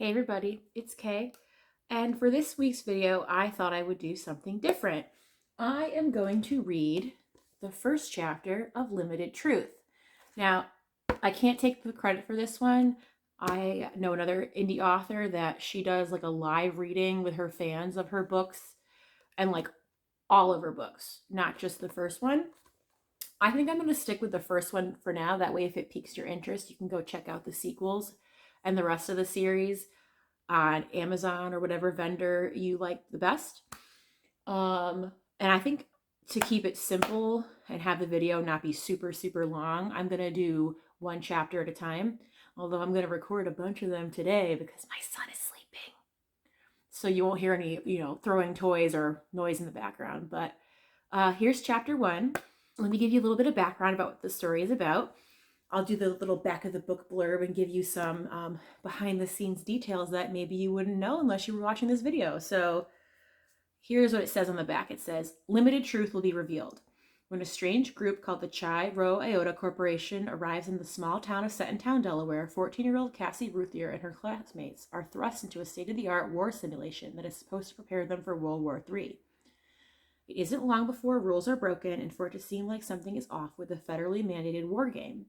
Hey everybody, it's Kay, and for this week's video, I thought I would do something different. I am going to read the first chapter of Limited Truth. Now, I can't take the credit for this one. I know another indie author that she does like a live reading with her fans of her books and like all of her books, not just the first one. I think I'm going to stick with the first one for now. That way, if it piques your interest, you can go check out the sequels and the rest of the series on Amazon or whatever vendor you like the best. And I think to keep it simple and have the video not be super, super long, I'm going to do one chapter at a time. Although I'm going to record a bunch of them today because my son is sleeping. So you won't hear any, throwing toys or noise in the background. But here's chapter 1. Let me give you a little bit of background about what the story is about. I'll do the little back of the book blurb and give you some behind the scenes details that maybe you wouldn't know unless you were watching this video. So here's what it says on the back. It says, limited truth will be revealed. When a strange group called the Chi Rho Iota Corporation arrives in the small town of Settentown, Delaware, 14-year-old Cassie Ruthier and her classmates are thrust into a state-of-the-art war simulation that is supposed to prepare them for World War III. It isn't long before rules are broken and for it to seem like something is off with the federally mandated war game.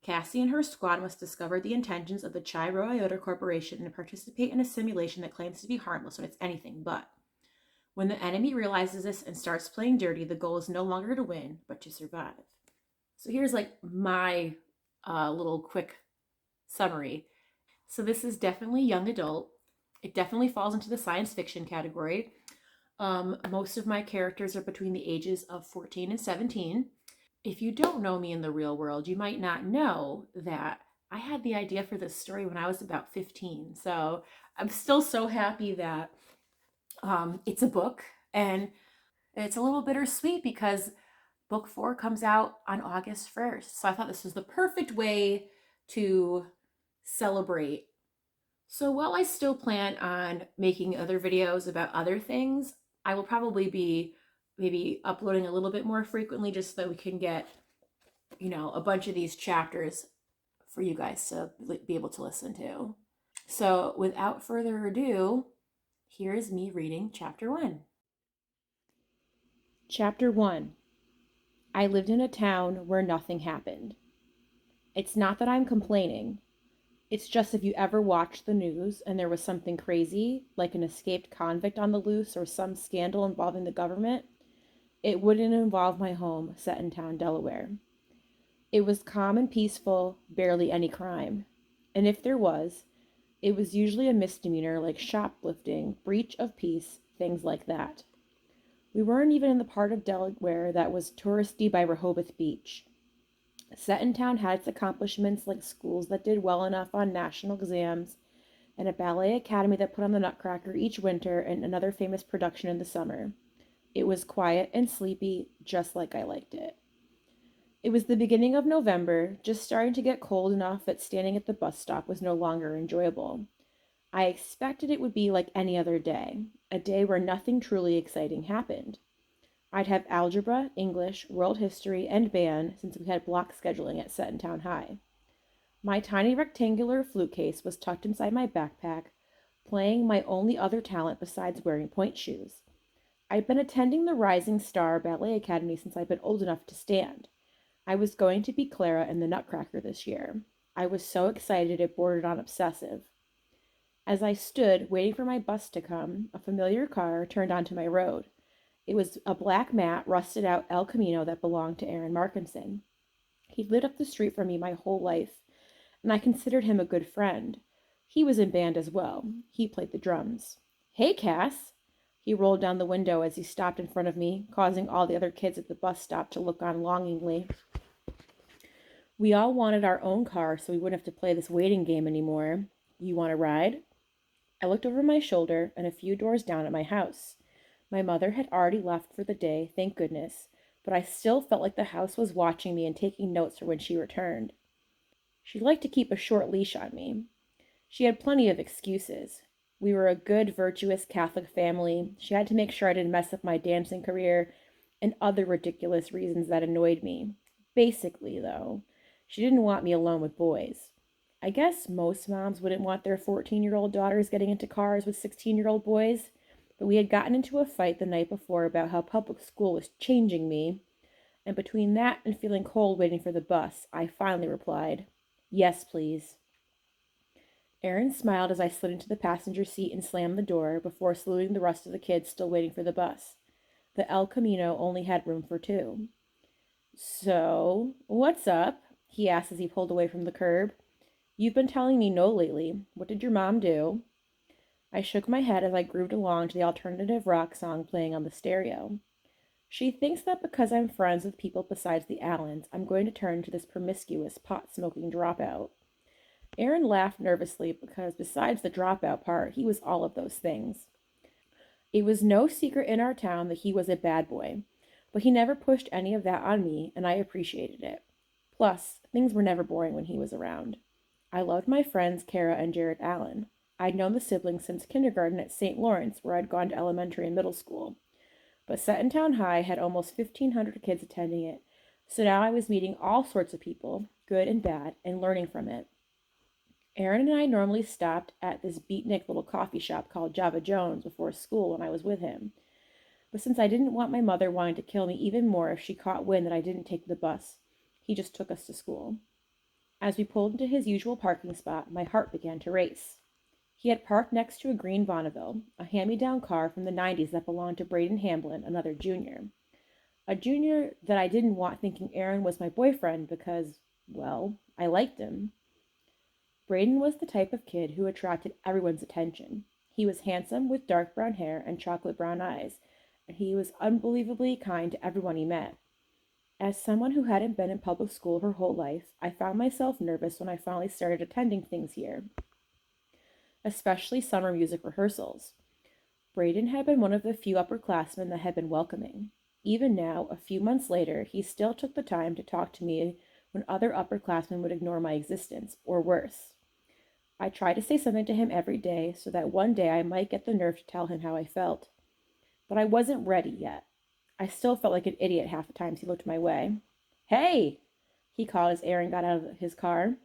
Cassie and her squad must discover the intentions of the Chi Rho Iota Corporation and participate in a simulation that claims to be harmless when it's anything but. When the enemy realizes this and starts playing dirty, the goal is no longer to win, but to survive. So here's like my little quick summary. So this is definitely young adult. It definitely falls into the science fiction category. Most of my characters are between the ages of 14 and 17. If you don't know me in the real world, you might not know that I had the idea for this story when I was about 15. So I'm still so happy that it's a book, and it's a little bittersweet because book 4 comes out on August 1st. So I thought this was the perfect way to celebrate. So while I still plan on making other videos about other things, I will probably be maybe uploading a little bit more frequently just so that we can get, a bunch of these chapters for you guys to be able to listen to. So without further ado, here is me reading chapter 1. Chapter 1. I lived in a town where nothing happened. It's not that I'm complaining. It's just if you ever watched the news and there was something crazy, like an escaped convict on the loose or some scandal involving the government, it wouldn't involve my home, Settentown, Delaware. It was calm and peaceful, barely any crime. And if there was, it was usually a misdemeanor like shoplifting, breach of peace, things like that. We weren't even in the part of Delaware that was touristy by Rehoboth Beach. Settentown had its accomplishments like schools that did well enough on national exams, and a ballet academy that put on the Nutcracker each winter and another famous production in the summer. It was quiet and sleepy, just like I liked it. It was the beginning of November, just starting to get cold enough that standing at the bus stop was no longer enjoyable. I expected it would be like any other day, a day where nothing truly exciting happened. I'd have algebra, English, world history, and band since we had block scheduling at Settentown High. My tiny rectangular flute case was tucked inside my backpack, playing my only other talent besides wearing pointe shoes. I'd been attending the Rising Star Ballet Academy since I'd been old enough to stand. I was going to be Clara in the Nutcracker this year. I was so excited it bordered on obsessive. As I stood, waiting for my bus to come, a familiar car turned onto my road. It was a black matte, rusted-out El Camino that belonged to Aaron Markinson. He'd lit up the street for me my whole life, and I considered him a good friend. He was in band as well. He played the drums. "Hey, Cass!" He rolled down the window as he stopped in front of me, causing all the other kids at the bus stop to look on longingly. We all wanted our own car so we wouldn't have to play this waiting game anymore. "You want a ride?" I looked over my shoulder and a few doors down at my house. My mother had already left for the day, thank goodness, but I still felt like the house was watching me and taking notes for when she returned. She liked to keep a short leash on me. She had plenty of excuses. We were a good, virtuous Catholic family. She had to make sure I didn't mess up my dancing career, and other ridiculous reasons that annoyed me. Basically, though, she didn't want me alone with boys. I guess most moms wouldn't want their 14-year-old daughters getting into cars with 16-year-old boys, but we had gotten into a fight the night before about how public school was changing me, and between that and feeling cold waiting for the bus, I finally replied, "Yes, please." Aaron smiled as I slid into the passenger seat and slammed the door before saluting the rest of the kids still waiting for the bus. The El Camino only had room for two. "So, what's up?" he asked as he pulled away from the curb. "You've been telling me no lately. What did your mom do?" I shook my head as I grooved along to the alternative rock song playing on the stereo. "She thinks that because I'm friends with people besides the Allens, I'm going to turn into this promiscuous, pot-smoking dropout." Aaron laughed nervously because besides the dropout part, he was all of those things. It was no secret in our town that he was a bad boy, but he never pushed any of that on me, and I appreciated it. Plus, things were never boring when he was around. I loved my friends Kara and Jared Allen. I'd known the siblings since kindergarten at St. Lawrence, where I'd gone to elementary and middle school. But Settentown High had almost 1,500 kids attending it, so now I was meeting all sorts of people, good and bad, and learning from it. Aaron and I normally stopped at this beatnik little coffee shop called Java Jones before school when I was with him. But since I didn't want my mother wanting to kill me even more if she caught wind that I didn't take the bus, he just took us to school. As we pulled into his usual parking spot, my heart began to race. He had parked next to a green Bonneville, a hand-me-down car from the 90s that belonged to Braden Hamblin, another junior. A junior that I didn't want thinking Aaron was my boyfriend because, well, I liked him. Braden was the type of kid who attracted everyone's attention. He was handsome with dark brown hair and chocolate brown eyes, and he was unbelievably kind to everyone he met. As someone who hadn't been in public school her whole life, I found myself nervous when I finally started attending things here, especially summer music rehearsals. Braden had been one of the few upperclassmen that had been welcoming. Even now, a few months later, he still took the time to talk to me when other upperclassmen would ignore my existence, or worse. I tried to say something to him every day so that one day I might get the nerve to tell him how I felt. But I wasn't ready yet. I still felt like an idiot half the times he looked my way. "Hey!" he called as Aaron got out of his car.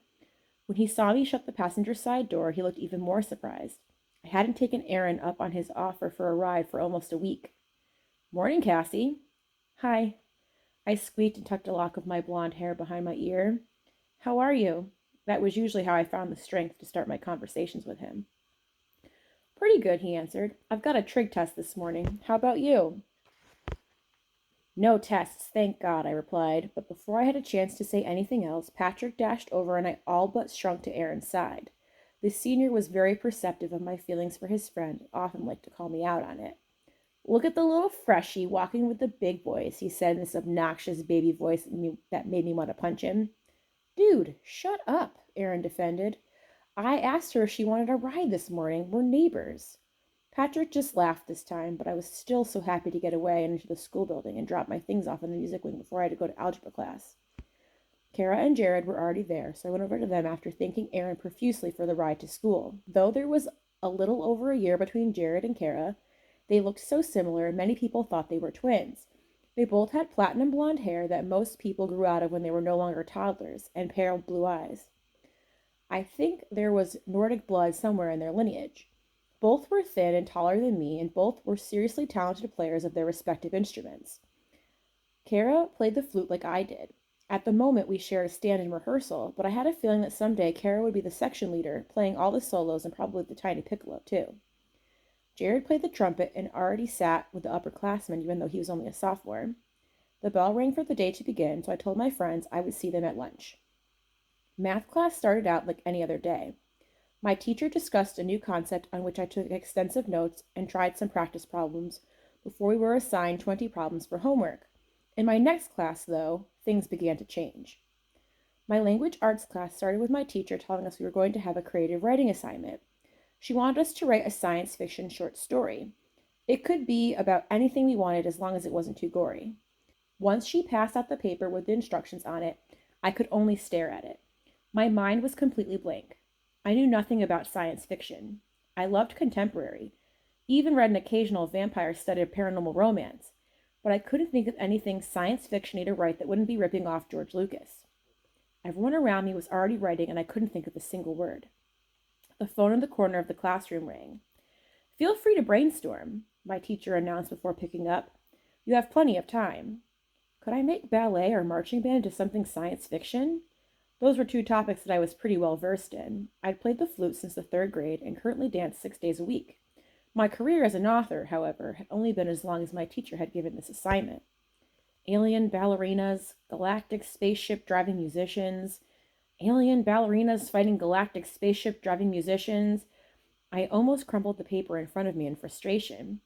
When he saw me shut the passenger side door, he looked even more surprised. I hadn't taken Aaron up on his offer for a ride for almost a week. "Morning, Cassie." "Hi." I squeaked and tucked a lock of my blonde hair behind my ear. "How are you?" That was usually how I found the strength to start my conversations with him. "Pretty good," he answered. "I've got a trig test this morning. How about you?" "No tests, thank God," I replied, but before I had a chance to say anything else, Patrick dashed over and I all but shrunk to Aaron's side. The senior was very perceptive of my feelings for his friend, often liked to call me out on it. "Look at the little freshie walking with the big boys," he said in this obnoxious baby voice that made me want to punch him. "Dude, shut up," Aaron defended. "I asked her if she wanted a ride this morning. We're neighbors." Patrick just laughed this time, but I was still so happy to get away and into the school building and drop my things off in the music wing before I had to go to algebra class. Kara and Jared were already there, so I went over to them after thanking Aaron profusely for the ride to school. Though there was a little over a year between Jared and Kara, they looked so similar, many people thought they were twins. They both had platinum blonde hair that most people grew out of when they were no longer toddlers, and pale blue eyes. I think there was Nordic blood somewhere in their lineage. Both were thin and taller than me, and both were seriously talented players of their respective instruments. Kara played the flute like I did. At the moment, we shared a stand in rehearsal, but I had a feeling that someday Kara would be the section leader, playing all the solos and probably the tiny piccolo, too. Jared played the trumpet and already sat with the upperclassmen, even though he was only a sophomore. The bell rang for the day to begin, so I told my friends I would see them at lunch. Math class started out like any other day. My teacher discussed a new concept on which I took extensive notes and tried some practice problems before we were assigned 20 problems for homework. In my next class, though, things began to change. My language arts class started with my teacher telling us we were going to have a creative writing assignment. She wanted us to write a science fiction short story. It could be about anything we wanted as long as it wasn't too gory. Once she passed out the paper with the instructions on it, I could only stare at it. My mind was completely blank. I knew nothing about science fiction. I loved contemporary, even read an occasional vampire-studded paranormal romance, but I couldn't think of anything science fiction-y to write that wouldn't be ripping off George Lucas. Everyone around me was already writing, and I couldn't think of a single word. The phone in the corner of the classroom rang. "Feel free to brainstorm," my teacher announced before picking up. "You have plenty of time." Could I make ballet or marching band into something science fiction? Those were two topics that I was pretty well versed in. I'd played the flute since the third grade and currently danced 6 days a week. My career as an author, however, had only been as long as my teacher had given this assignment. Alien ballerinas, galactic spaceship driving musicians, alien ballerinas fighting galactic spaceship driving musicians. I almost crumpled the paper in front of me in frustration.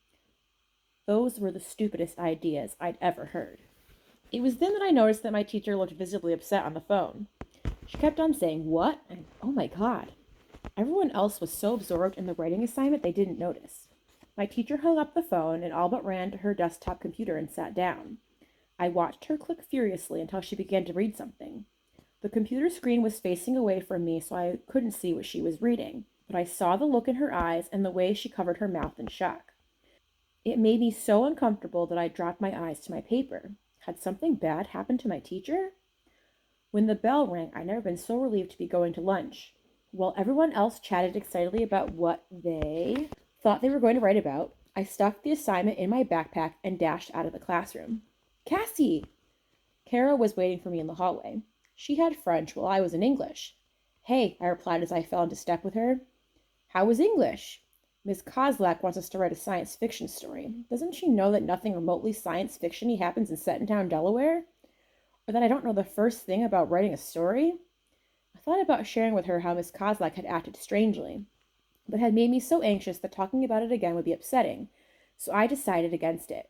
Those were the stupidest ideas I'd ever heard. It was then that I noticed that my teacher looked visibly upset on the phone. She kept on saying, "What?" and "Oh my God." Everyone else was so absorbed in the writing assignment they didn't notice. My teacher hung up the phone and all but ran to her desktop computer and sat down. I watched her click furiously until she began to read something. The computer screen was facing away from me, so I couldn't see what she was reading, but I saw the look in her eyes and the way she covered her mouth in shock. It made me so uncomfortable that I dropped my eyes to my paper. Had something bad happened to my teacher? When the bell rang, I'd never been so relieved to be going to lunch. While everyone else chatted excitedly about what they thought they were going to write about, I stuffed the assignment in my backpack and dashed out of the classroom. "Cassie!" Kara was waiting for me in the hallway. She had French while I was in English. "Hey," I replied as I fell into step with her. "How was English?" "Miss Kozlak wants us to write a science fiction story. Doesn't she know that nothing remotely science fiction-y happens in Settentown, Delaware? Or that I don't know the first thing about writing a story?" I thought about sharing with her how Miss Kozlak had acted strangely, but had made me so anxious that talking about it again would be upsetting, so I decided against it.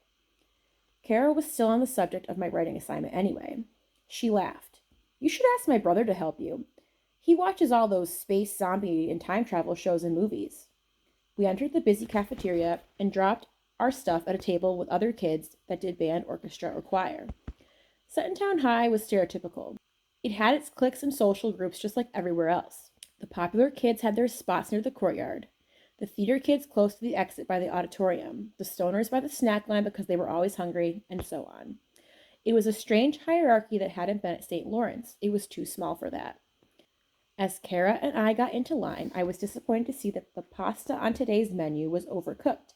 Kara was still on the subject of my writing assignment anyway. She laughed. "You should ask my brother to help you. He watches all those space, zombie, and time travel shows and movies." We entered the busy cafeteria and dropped our stuff at a table with other kids that did band, orchestra, or choir. Settentown High was stereotypical. It had its cliques and social groups just like everywhere else. The popular kids had their spots near the courtyard, the theater kids close to the exit by the auditorium, the stoners by the snack line because they were always hungry, and so on. It was a strange hierarchy that hadn't been at St. Lawrence. It was too small for that. As Kara and I got into line, I was disappointed to see that the pasta on today's menu was overcooked.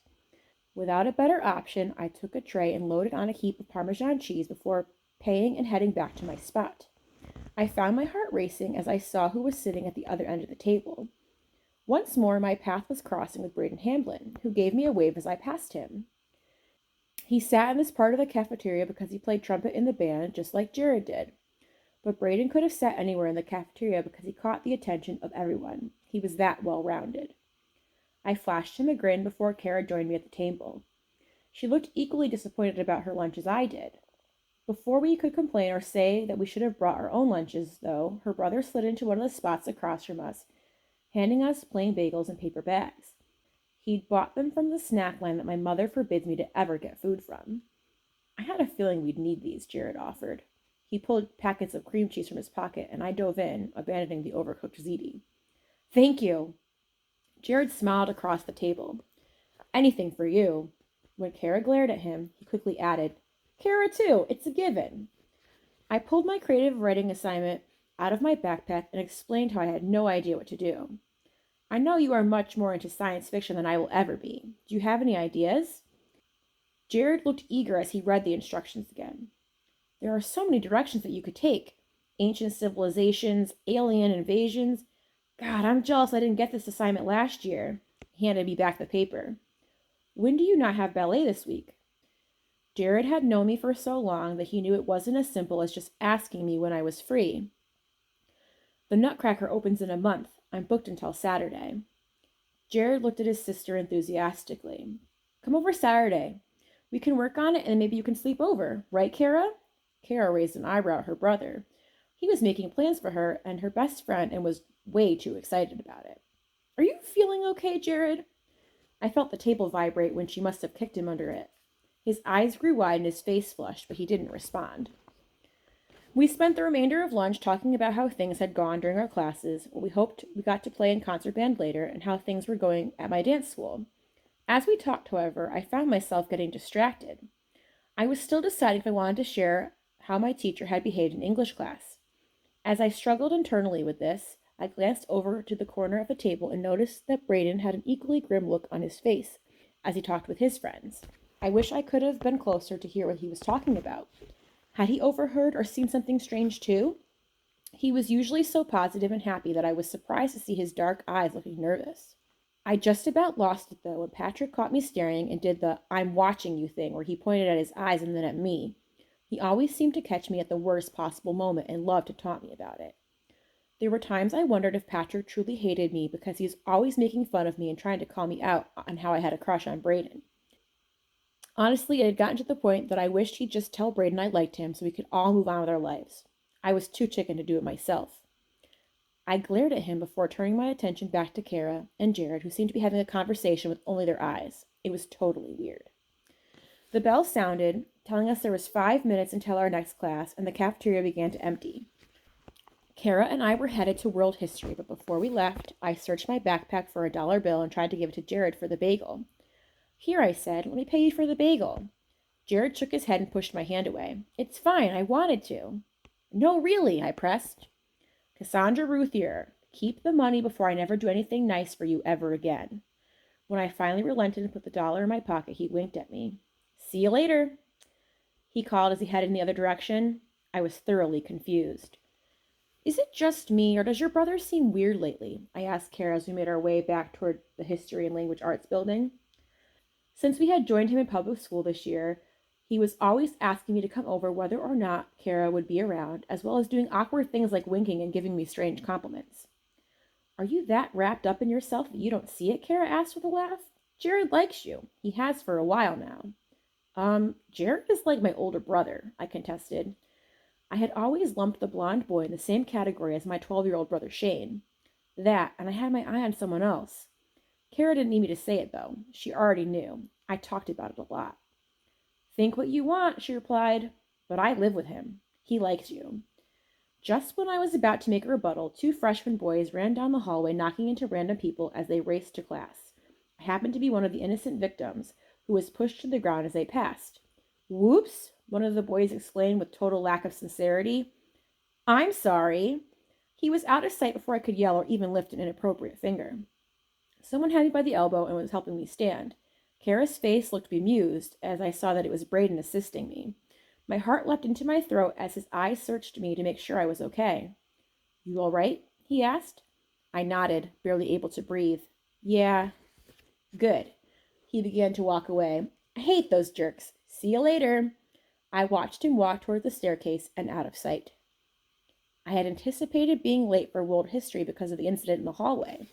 Without a better option, I took a tray and loaded on a heap of Parmesan cheese before paying and heading back to my spot. I found my heart racing as I saw who was sitting at the other end of the table. Once more, my path was crossing with Braden Hamblin, who gave me a wave as I passed him. He sat in this part of the cafeteria because he played trumpet in the band, just like Jared did. But Braden could have sat anywhere in the cafeteria because he caught the attention of everyone. He was that well-rounded. I flashed him a grin before Kara joined me at the table. She looked equally disappointed about her lunch as I did. Before we could complain or say that we should have brought our own lunches, though, her brother slid into one of the spots across from us, handing us plain bagels and paper bags. He'd bought them from the snack line that my mother forbids me to ever get food from. "I had a feeling we'd need these," Jared offered. He pulled packets of cream cheese from his pocket, and I dove in, abandoning the overcooked ziti. "Thank you." Jared smiled across the table. "Anything for you." When Kara glared at him, he quickly added, "Kara, too, it's a given." I pulled my creative writing assignment out of my backpack and explained how I had no idea what to do. "I know you are much more into science fiction than I will ever be. Do you have any ideas?" Jared looked eager as he read the instructions again. "There are so many directions that you could take. Ancient civilizations, alien invasions. God, I'm jealous I didn't get this assignment last year." He handed me back the paper. "When do you not have ballet this week?" Jared had known me for so long that he knew it wasn't as simple as just asking me when I was free. "The Nutcracker opens in a month. I'm booked until Saturday." Jared looked at his sister enthusiastically. "Come over Saturday. We can work on it and maybe you can sleep over. Right, Kara?" Kara raised an eyebrow at her brother. He was making plans for her and her best friend and was way too excited about it. "Are you feeling okay, Jared?" I felt the table vibrate when she must have kicked him under it. His eyes grew wide and his face flushed, but he didn't respond. We spent the remainder of lunch talking about how things had gone during our classes, what we hoped we got to play in concert band later, and how things were going at my dance school. As we talked, however, I found myself getting distracted. I was still deciding if I wanted to share how my teacher had behaved in English class. As I struggled internally with this, I glanced over to the corner of the table and noticed that Braden had an equally grim look on his face as he talked with his friends. I wish I could have been closer to hear what he was talking about. Had he overheard or seen something strange too? He was usually so positive and happy that I was surprised to see his dark eyes looking nervous. I just about lost it though when Patrick caught me staring and did the "I'm watching you" thing where he pointed at his eyes and then at me. He always seemed to catch me at the worst possible moment and loved to taunt me about it. There were times I wondered if Patrick truly hated me because he was always making fun of me and trying to call me out on how I had a crush on Braden. Honestly, it had gotten to the point that I wished he'd just tell Braden I liked him so we could all move on with our lives. I was too chicken to do it myself. I glared at him before turning my attention back to Kara and Jared, who seemed to be having a conversation with only their eyes. It was totally weird. The bell sounded, telling us there was 5 minutes until our next class, and the cafeteria began to empty. Kara and I were headed to world history, but before we left, I searched my backpack for a dollar bill and tried to give it to Jared for the bagel. "Here," I said, "let me pay you for the bagel." Jared shook his head and pushed my hand away. "It's fine, I wanted to." "No, really," I pressed. "Cassandra Ruthier, keep the money before I never do anything nice for you ever again." When I finally relented and put the dollar in my pocket, he winked at me. "See you later," he called as he headed in the other direction. I was thoroughly confused. "Is it just me, or does your brother seem weird lately?" I asked Kara as we made our way back toward the History and Language Arts building. Since we had joined him in public school this year, he was always asking me to come over whether or not Kara would be around, as well as doing awkward things like winking and giving me strange compliments. "Are you that wrapped up in yourself that you don't see it?" Kara asked with a laugh. "Jared likes you. He has for a while now." Jared is like my older brother," I contested. I had always lumped the blonde boy in the same category as my 12-year-old brother Shane. That, and I had my eye on someone else. Kara didn't need me to say it, though. She already knew. I talked about it a lot. "Think what you want," she replied, "but I live with him. He likes you." Just when I was about to make a rebuttal, 2 freshman boys ran down the hallway knocking into random people as they raced to class. I happened to be one of the innocent victims, who was pushed to the ground as they passed. "Whoops," one of the boys exclaimed with total lack of sincerity. "I'm sorry." He was out of sight before I could yell or even lift an inappropriate finger. Someone had me by the elbow and was helping me stand. Kara's face looked bemused as I saw that it was Braden assisting me. My heart leapt into my throat as his eyes searched me to make sure I was okay. "You all right?" he asked. I nodded, barely able to breathe. "Yeah." "Good." He began to walk away. "I hate those jerks. See you later." I watched him walk toward the staircase and out of sight. I had anticipated being late for world history because of the incident in the hallway,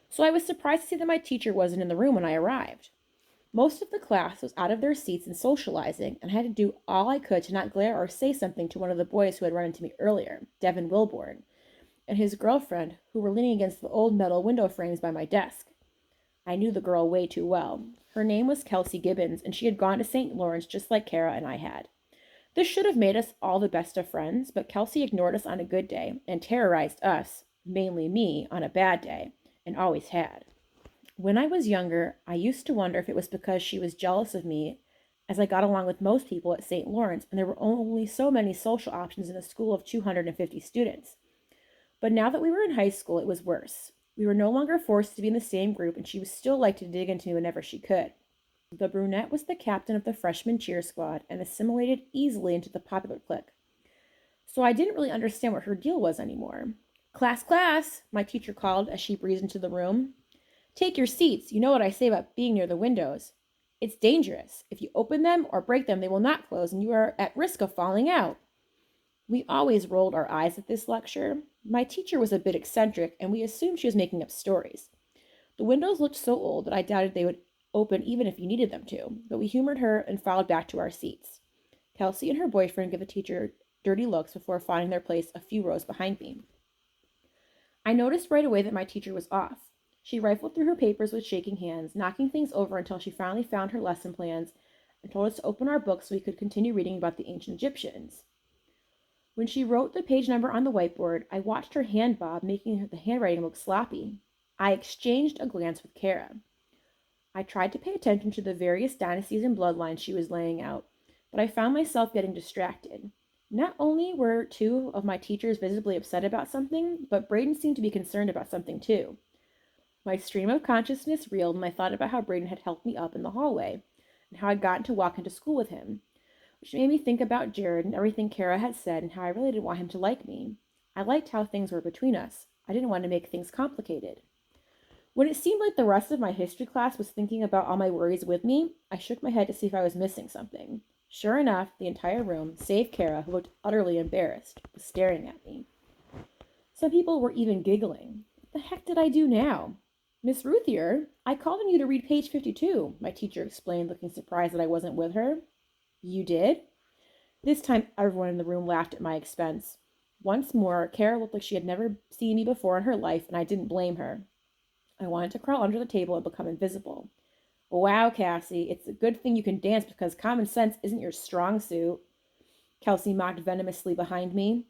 so I was surprised to see that my teacher wasn't in the room when I arrived. Most of the class was out of their seats and socializing, and I had to do all I could to not glare or say something to one of the boys who had run into me earlier, Devin Wilborn, and his girlfriend, who were leaning against the old metal window frames by my desk. I knew the girl way too well. Her name was Kelsey Gibbons, and she had gone to St. Lawrence just like Kara and I had. This should have made us all the best of friends, but Kelsey ignored us on a good day and terrorized us, mainly me, on a bad day, and always had. When I was younger, I used to wonder if it was because she was jealous of me, as I got along with most people at St. Lawrence, and there were only so many social options in a school of 250 students. But now that we were in high school, it was worse. We were no longer forced to be in the same group, and she was still liked to dig into me whenever she could. The brunette was the captain of the freshman cheer squad and assimilated easily into the popular clique. So I didn't really understand what her deal was anymore. "Class, class," my teacher called as she breezed into the room. "Take your seats. You know what I say about being near the windows. It's dangerous. If you open them or break them, they will not close, and you are at risk of falling out." We always rolled our eyes at this lecture. My teacher was a bit eccentric, and we assumed she was making up stories. The windows looked so old that I doubted they would open even if you needed them to, but we humored her and filed back to our seats. Kelsey and her boyfriend gave the teacher dirty looks before finding their place a few rows behind me. I noticed right away that my teacher was off. She rifled through her papers with shaking hands, knocking things over until she finally found her lesson plans and told us to open our books so we could continue reading about the ancient Egyptians. When she wrote the page number on the whiteboard, I watched her hand bob, making the handwriting look sloppy. I exchanged a glance with Kara. I tried to pay attention to the various dynasties and bloodlines she was laying out, but I found myself getting distracted. Not only were two of my teachers visibly upset about something, but Braden seemed to be concerned about something too. My stream of consciousness reeled and I thought about how Braden had helped me up in the hallway, and how I'd gotten to walk into school with him, which made me think about Jared and everything Kara had said and how I really didn't want him to like me. I liked how things were between us. I didn't want to make things complicated. When it seemed like the rest of my history class was thinking about all my worries with me, I shook my head to see if I was missing something. Sure enough, the entire room, save Kara, who looked utterly embarrassed, was staring at me. Some people were even giggling. What the heck did I do now? Miss Ruthier, I called on you to read page 52, my teacher explained, looking surprised that I wasn't with her. You did? This time, everyone in the room laughed at my expense. Once more, Kara looked like she had never seen me before in her life, and I didn't blame her. I wanted to crawl under the table and become invisible. Wow, Cassie, it's a good thing you can dance because common sense isn't your strong suit. Kelsey mocked venomously behind me.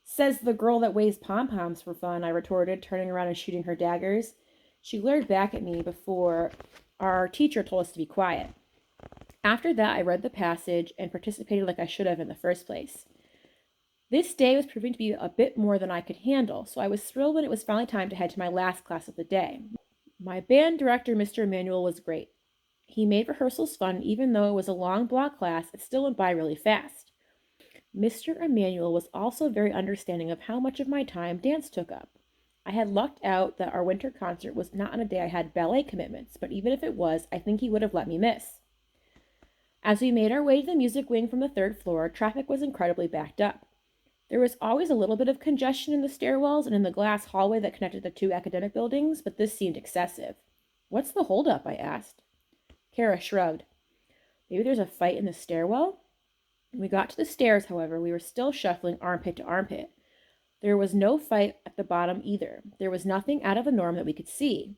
Says the girl that weighs pom-poms for fun, I retorted, turning around and shooting her daggers. She glared back at me before our teacher told us to be quiet. After that, I read the passage and participated like I should have in the first place. This day was proving to be a bit more than I could handle, so I was thrilled when it was finally time to head to my last class of the day. My band director, Mr. Emanuel, was great. He made rehearsals fun, even though it was a long block class, it still went by really fast. Mr. Emanuel was also very understanding of how much of my time dance took up. I had lucked out that our winter concert was not on a day I had ballet commitments, but even if it was, I think he would have let me miss. As we made our way to the music wing from the third floor, traffic was incredibly backed up. There was always a little bit of congestion in the stairwells and in the glass hallway that connected the two academic buildings, but this seemed excessive. What's the holdup? I asked. Kara shrugged. Maybe there's a fight in the stairwell? When we got to the stairs, however, we were still shuffling armpit to armpit. There was no fight at the bottom either. There was nothing out of the norm that we could see.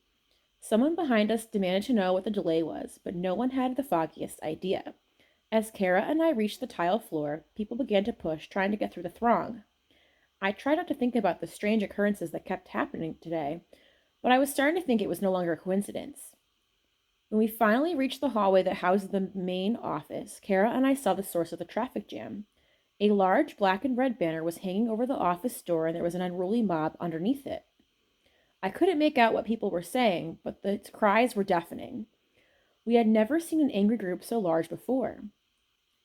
Someone behind us demanded to know what the delay was, but no one had the foggiest idea. As Kara and I reached the tile floor, people began to push, trying to get through the throng. I tried not to think about the strange occurrences that kept happening today, but I was starting to think it was no longer a coincidence. When we finally reached the hallway that housed the main office, Kara and I saw the source of the traffic jam. A large black and red banner was hanging over the office door, and there was an unruly mob underneath it. I couldn't make out what people were saying, but the cries were deafening. We had never seen an angry group so large before.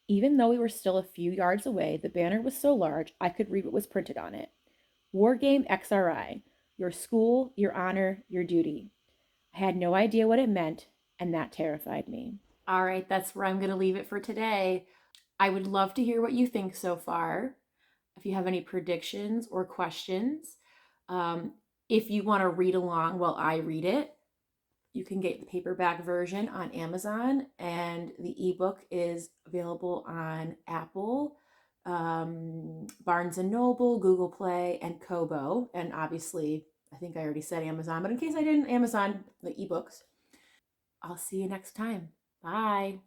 Even though we were still a few yards away, the banner was so large I could read what was printed on it. War Game XRI. Your school, your honor, your duty. I had no idea what it meant, and that terrified me. All right, that's where I'm going to leave it for today. I would love to hear what you think so far. If you have any predictions or questions, um, if you want to read along while I read it, you can get the paperback version on Amazon, and the ebook is available on Apple, Barnes and Noble, Google Play, and Kobo. And obviously, I think I already said Amazon, but in case I didn't, Amazon, the ebooks. I'll see you next time. Bye.